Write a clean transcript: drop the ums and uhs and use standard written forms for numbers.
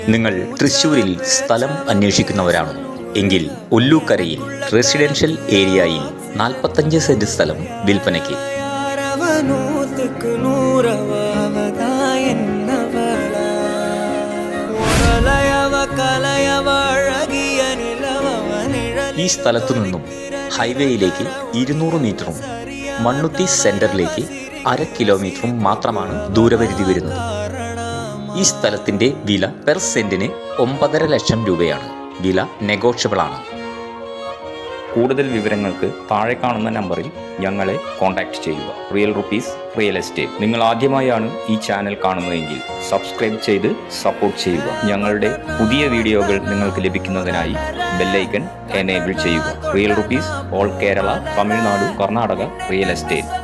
നിങ്ങൾ തൃശ്ശൂരിൽ സ്ഥലം അന്വേഷിക്കുന്നവരാണോ എങ്കിൽ ഒല്ലൂക്കരയിൽ റെസിഡൻഷ്യൽ ഏരിയയിൽ 45 സെന്റ് സ്ഥലം വിൽപ്പനയ്ക്ക്. ഈ സ്ഥലത്തു നിന്നും ഹൈവേയിലേക്ക് 200 മീറ്ററും മണ്ണുത്തി സെന്ററിലേക്ക് 1/2 കിലോമീറ്ററും മാത്രമാണ് ദൂരപരിധി വരുന്നത്. ഈ സ്ഥലത്തിന്റെ വില പെർ സെന്റിന് 9.5 ലക്ഷം രൂപയാണ്. വില നെഗോഷ്യബിൾ ആണ്. കൂടുതൽ വിവരങ്ങൾക്ക് താഴെ കാണുന്ന നമ്പറിൽ ഞങ്ങളെ കോൺടാക്ട് ചെയ്യുക. Real rupees real estate. നിങ്ങൾ ആദ്യമായാണ് ഈ ചാനൽ കാണുന്നതെങ്കിൽ സബ്സ്ക്രൈബ് ചെയ്ത് സപ്പോർട്ട് ചെയ്യുക. ഞങ്ങളുടെ പുതിയ വീഡിയോകൾ നിങ്ങൾക്ക് ലഭിക്കുന്നതിനായി ബെല്ലൈക്കൺ എനേബിൾ ചെയ്യുക. Real rupees all Kerala, Tamil Nadu, Karnataka real estate.